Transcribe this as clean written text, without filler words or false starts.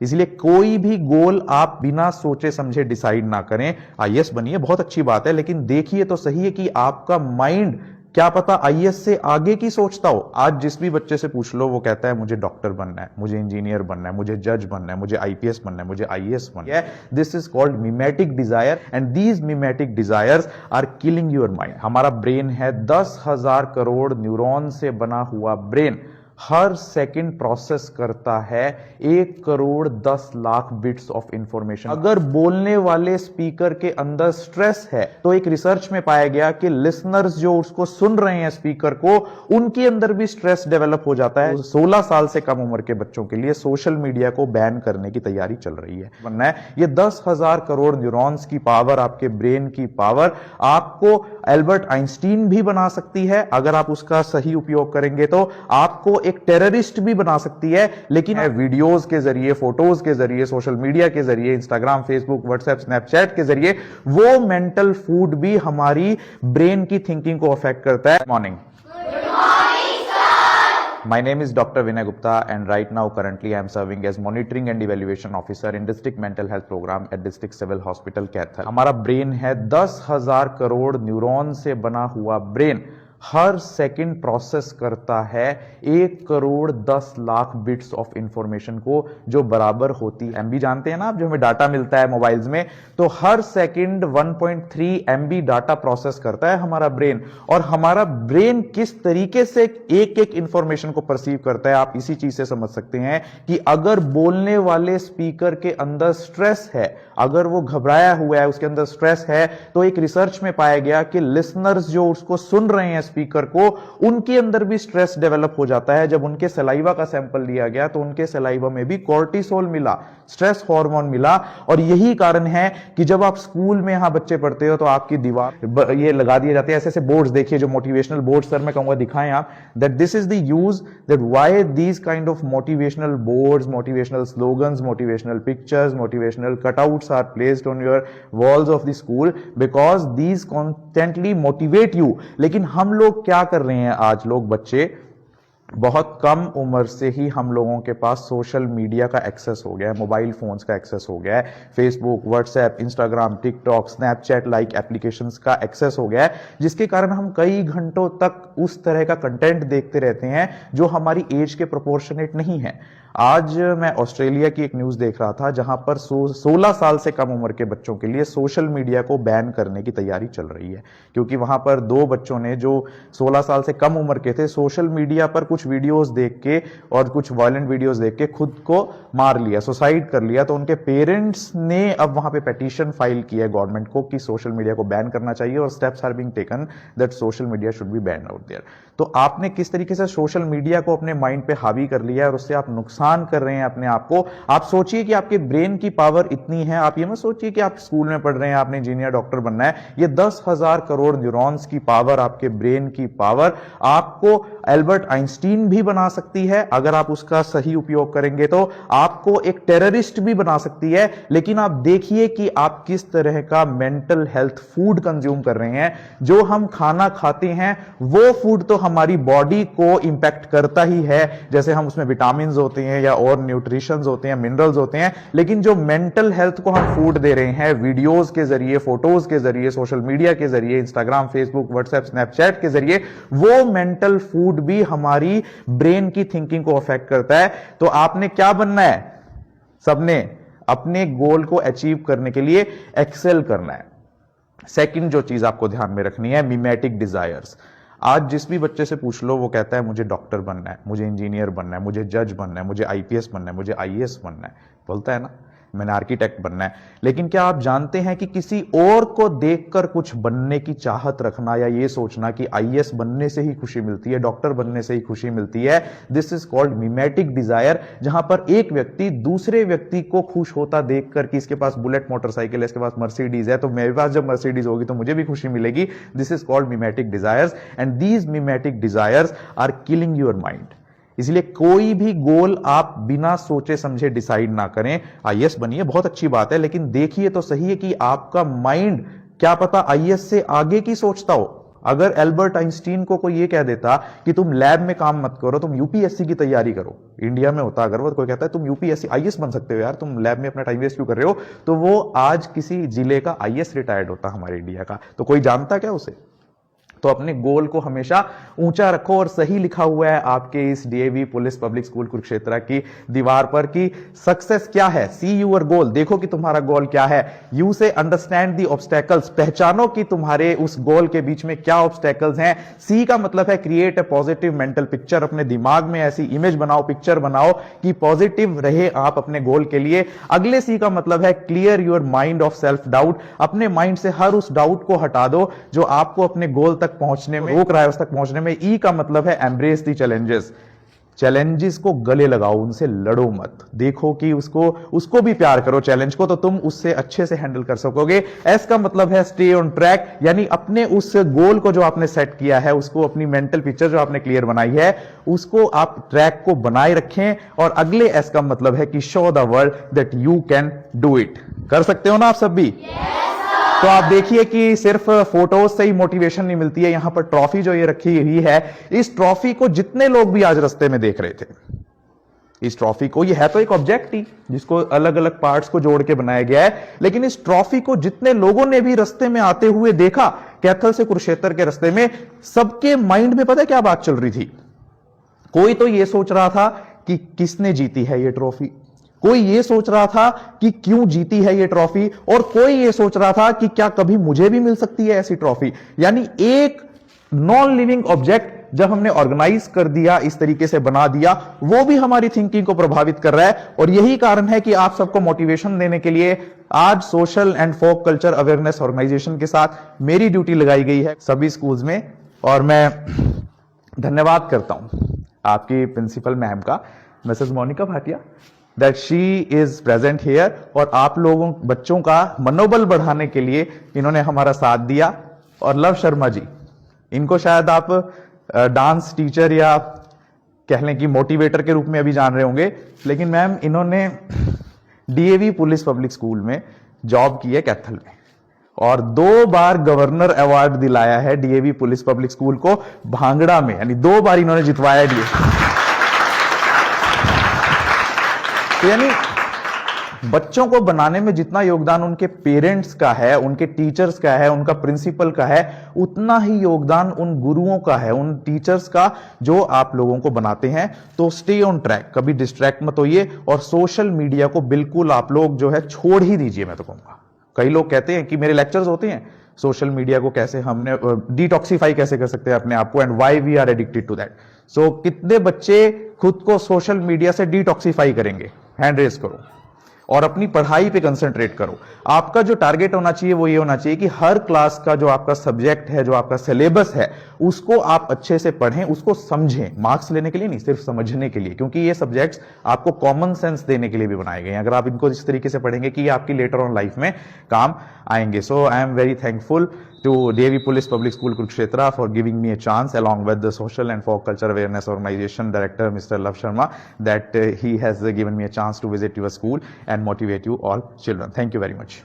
इसलिए कोई भी गोल आप बिना सोचे समझे डिसाइड ना करें। आईएएस बनिए, बहुत अच्छी बात है, लेकिन देखिए तो सही है कि आपका माइंड क्या पता आईएएस से आगे की सोचता हो। आज जिस भी बच्चे से पूछ लो वो कहता है मुझे डॉक्टर बनना है, मुझे इंजीनियर बनना है, मुझे जज बनना है, मुझे आईपीएस बनना है, मुझे आईएएस बनना है। This is called mimetic desire and these mimetic desires are killing your mind. हमारा ब्रेन है 10,000 करोड़ न्यूरॉन से बना हुआ ब्रेन, हर सेकंड प्रोसेस करता है 1,10,00,000 बिट्स ऑफ इंफॉर्मेशन। अगर बोलने वाले स्पीकर के अंदर स्ट्रेस है तो एक रिसर्च में पाया गया कि लिसनर्स जो उसको सुन रहे हैं स्पीकर को, उनके अंदर भी स्ट्रेस डेवलप हो जाता है। 16 साल से कम उम्र के बच्चों के लिए सोशल मीडिया को बैन करने की तैयारी चल रही है। बनना है ये 10,000 करोड़ न्यूरॉन्स की पावर, आपके ब्रेन की पावर आपको एल्बर्ट आइंस्टीन भी बना सकती है। अगर आप उसका सही उपयोग करेंगे तो आपको एक टेररिस्ट भी बना सकती है। लेकिन वीडियोस के जरिए, फोटोज के जरिए, सोशल मीडिया के जरिए, इंस्टाग्राम, फेसबुक, व्हाट्सएप, स्नैपचैट के जरिए वो मेंटल फूड भी हमारी ब्रेन की थिंकिंग को अफेक्ट करता है। Morning. My name is Dr. Vinay Gupta and right now currently I am serving as monitoring and evaluation officer in district mental health program at district civil hospital Kaithal. हमारा brain है 10,000 crore neuron से बना हुआ brain, हर second process करता है 1,10,00,000 bits of information को, जो बराबर होती है एमबी। जानते हैं ना आप, जो हमें डाटा मिलता है मोबाइल्स में, तो हर सेकंड 1.3 एमबी डाटा प्रोसेस करता है हमारा ब्रेन। और हमारा ब्रेन किस तरीके से एक एक इंफॉर्मेशन को परसीव करता है आप इसी चीज से समझ सकते हैं कि अगर बोलने वाले स्पीकर के अंदर स्ट्रेस है, अगर वो घबराया हुआ है, उसके अंदर स्ट्रेस है, तो एक रिसर्च में पाया गया कि लिसनर्स जो उसको सुन रहे हैं स्पीकर को, उनके अंदर भी स्ट्रेस डेवलप हो जाता है। जब उनके सलाइवा का सैंपल लिया गया तो उनके सलाइवा में भी कोर्टिसोल मिला, स्ट्रेस हार्मोन मिला। और यही कारण है कि जब आप स्कूल में यहां बच्चे पढ़ते हो तो आपकी दीवार ये लगा दिए जाते हैं ऐसे ऐसे बोर्ड्स, देखिए जो मोटिवेशनल बोर्ड, सर मैं कहूंगा दिखाएं आप, that this is the use, that why these kind of motivational boards, motivational slogans, motivational pictures, motivational cutouts are placed on your walls of the school because these constantly motivate you. लेकिन हम लोग क्या कर रहे हैं, आज लोग बच्चे बहुत कम उम्र से ही हम लोगों के पास सोशल मीडिया का एक्सेस हो गया है, मोबाइल फोन्स का एक्सेस हो गया है, Facebook, WhatsApp, Instagram, TikTok, Snapchat like applications का एक्सेस हो गया है, जिसके कारण हम कई घंटों तक उस तरह का कंटेंट देखते रहते हैं जो हमारी एज के प्रोपोर्शनेट नहीं है। आज मैं ऑस्ट्रेलिया की एक न्यूज देख रहा था जहां पर 16 साल से कम उम्र के बच्चों के लिए सोशल मीडिया को बैन करने की तैयारी चल रही है, क्योंकि वहां पर 2 बच्चों ने जो 16 साल से कम उम्र के थे, सोशल मीडिया पर कुछ वीडियोस देख के और कुछ वायलेंट वीडियोस देख के खुद को मार लिया, सुसाइड कर लिया। तो उनके पेरेंट्स ने अब वहां पे पेटिशन फाइल किया है गवर्नमेंट को कि सोशल मीडिया को बैन करना चाहिए और steps are being taken that social media should be ban out there. तो आपने किस तरीके से सोशल मीडिया को अपने माइंड पे हावी कर लिया है और उससे आप नुकसान कर रहे हैं अपने आप को। आप सोचिए कि आपके ब्रेन की पावर इतनी है, आप ये मत सोचिए कि आप स्कूल में पढ़ रहे हैं, आपने इंजीनियर डॉक्टर बनना है। ये 10,000 करोड़ न्यूरॉन्स की पावर, आपके ब्रेन की पावर आपको एल्बर्ट आइंस्टीन भी बना सकती है। अगर आप उसका सही उपयोग करेंगे तो आपको एक टेररिस्ट भी बना सकती है। लेकिन आप देखिए कि आप किस तरह का मेंटल हेल्थ फूड कंज्यूम कर रहे हैं। जो हम खाना खाते हैं वो फूड तो हमारी बॉडी को इंपैक्ट करता ही है, जैसे हम उसमें विटामिन होते हैं या और न्यूट्रिशंस होते हैं, मिनरल्स होते हैं। लेकिन जो मेंटल हेल्थ को हम फूड दे रहे हैं वीडियोस के जरिए, फोटोज के जरिए, सोशल मीडिया के जरिए, इंस्टाग्राम, फेसबुक, व्हाट्सएप, स्नैपचैट के जरिए, वो मेंटल फूड भी हमारी ब्रेन की थिंकिंग को अफेक्ट करता है। तो आपने क्या बनना है, सबने अपने गोल को अचीव करने के लिए एक्सेल करना है। सेकंड जो चीज आपको ध्यान में रखनी है, मिमेटिक डिजायर्स। आज जिस भी बच्चे से पूछ लो वो कहता है मुझे डॉक्टर बनना है, मुझे इंजीनियर बनना है, मुझे जज बनना है, मुझे आईपीएस बनना है, मुझे आईएएस बनना है, बोलता है ना मैंने आर्किटेक्ट बनना है। लेकिन क्या आप जानते हैं कि किसी और को देखकर कुछ बनने की चाहत रखना या ये सोचना कि आईएएस बनने से ही खुशी मिलती है, डॉक्टर बनने से ही खुशी मिलती है, this is called mimetic Dzire. जहां पर एक व्यक्ति दूसरे व्यक्ति को खुश होता देखकर कि इसके पास बुलेट मोटरसाइकिल है, इसके पास मर्सिडीज है, तो मेरे पास जब मर्सिडीज होगी तो मुझे भी खुशी मिलेगी। This is called mimetic desires and these mimetic desires are killing your mind. इसलिए कोई भी गोल आप बिना सोचे समझे डिसाइड ना करें। आईएएस बनिए, बहुत अच्छी बात है, लेकिन देखिए तो सही है कि आपका माइंड क्या पता आईएएस से आगे की सोचता हो। अगर एल्बर्ट आइंस्टीन को कोई ये कह देता कि तुम लैब में काम मत करो, तुम यूपीएससी की तैयारी करो, इंडिया में होता अगर वो कोई कहता है तुम यूपीएससी आईएएस बन सकते हो यार, तुम लैब में अपना टाइम वेस्ट क्यों कर रहे हो, तो वो आज किसी जिले का आईएएस रिटायर्ड होता हमारे इंडिया का। तो कोई जानता क्या उसे? तो अपने गोल को हमेशा ऊंचा रखो। और सही लिखा हुआ है आपके इस DAV police public school Kurukshetra की दीवार पर कि सक्सेस क्या है, सी यूर गोल, देखो कि तुम्हारा गोल क्या है। यू से अंडरस्टैंड दी ऑब्स्टेकल्स, पहचानो कि तुम्हारे उस गोल के बीच में क्या ऑब्स्टेकल्स हैं। सी का मतलब है create a positive mental picture, अपने दिमाग में ऐसी इमेज बनाओ, पिक्चर बनाओ कि पॉजिटिव रहे आप अपने गोल के लिए। अगले सी का मतलब है clear your mind of self doubt, अपने माइंड से हर उस डाउट को हटा दो जो आपको अपने गोल तक पहुंचने में रोक रहा है, उस तक पहुंचने में। ई का मतलब है एम्ब्रेस दी चैलेंजेस, चैलेंजेस को गले लगाओ, उनसे लड़ो मत, देखो कि उसको भी प्यार करो चैलेंज को, तो तुम उससे अच्छे से हैंडल कर सकोगे। एस का मतलब है स्टे ऑन ट्रैक, यानी अपने उस गोल को जो आपने सेट किया है, उसको अपनी मेंटल पिक्चर जो आपने क्लियर बनाई है, उसको आप ट्रैक को बनाए रखें। और अगले एस का मतलब है कि show the world that you can do it. कर सकते हो ना आप सब भी? तो आप देखिए कि सिर्फ फोटोज से ही मोटिवेशन नहीं मिलती है। यहां पर ट्रॉफी जो ये रखी हुई है, इस ट्रॉफी को जितने लोग भी आज रास्ते में देख रहे थे, इस ट्रॉफी को, ये है तो एक ऑब्जेक्ट ही जिसको अलग अलग पार्ट्स को जोड़ के बनाया गया है, लेकिन इस ट्रॉफी को जितने लोगों ने भी रास्ते में आते हुए देखा कैथल से कुरुक्षेत्र के रास्ते में, सबके माइंड में पता है क्या बात चल रही थी? कोई तो ये सोच रहा था कि किसने जीती है ये ट्रॉफी, कोई ये सोच रहा था कि क्यों जीती है ये ट्रॉफी, और कोई ये सोच रहा था कि क्या कभी मुझे भी मिल सकती है ऐसी ट्रॉफी। यानी एक नॉन लिविंग ऑब्जेक्ट जब हमने ऑर्गेनाइज कर दिया, इस तरीके से बना दिया, वो भी हमारी थिंकिंग को प्रभावित कर रहा है। और यही कारण है कि आप सबको मोटिवेशन देने के लिए आज social and folk culture awareness organisation के साथ मेरी ड्यूटी लगाई गई है सभी स्कूल्स में। और मैं धन्यवाद करता हूं आपकी प्रिंसिपल मैम का, Mrs Monika Bhatia, that she is present here, और आप लोगों बच्चों का मनोबल बढ़ाने के लिए इन्होंने हमारा साथ दिया। और लव शर्मा जी, इनको शायद आप डांस टीचर या कह लें कि मोटिवेटर के रूप में अभी जान रहे होंगे, लेकिन मैम इन्होंने डीएवी पुलिस पब्लिक स्कूल में जॉब की है कैथल में, और 2 बार गवर्नर अवार्ड दिलाया है डीएवी पुलिस पब्लिक स्कूल को भांगड़ा में, यानी 2 बार इन्होंने जितवाया डीएवी। तो यानी बच्चों को बनाने में जितना योगदान उनके पेरेंट्स का है, उनके टीचर्स का है, उनका प्रिंसिपल का है, उतना ही योगदान उन गुरुओं का है, उन टीचर्स का जो आप लोगों को बनाते हैं। तो स्टे ऑन ट्रैक, कभी डिस्ट्रैक्ट मत होइए, और सोशल मीडिया को बिल्कुल आप लोग जो है छोड़ ही दीजिए। मैं तो कहूंगा, कई लोग कहते हैं कि मेरे लेक्चर्स होते हैं सोशल मीडिया को कैसे हमने डिटॉक्सिफाई कैसे कर सकते हैं अपने आप को, and why we are addicted to that. So कितने बच्चे खुद को सोशल मीडिया से डिटॉक्सिफाई करेंगे? हैंड रेज करो और अपनी पढ़ाई पे कंसंट्रेट करो। आपका जो टारगेट होना चाहिए वो ये होना चाहिए कि हर क्लास का जो आपका सब्जेक्ट है, जो आपका सिलेबस है, उसको आप अच्छे से पढ़ें, उसको समझें, मार्क्स लेने के लिए नहीं, सिर्फ समझने के लिए, क्योंकि ये सब्जेक्ट्स आपको कॉमन सेंस देने के लिए भी बनाए गए हैं। अगर आप इनको इस तरीके से पढ़ेंगे कि ये आपकी लेटर ऑन लाइफ में काम आएंगे। So I am very thankful to DAV Police Public School Kurukshetra for giving me a chance, along with the Social and Folk Culture Awareness Organization Director Mr. Love Sharma, that he has given me a chance to visit your school and motivate you all children. Thank you very much.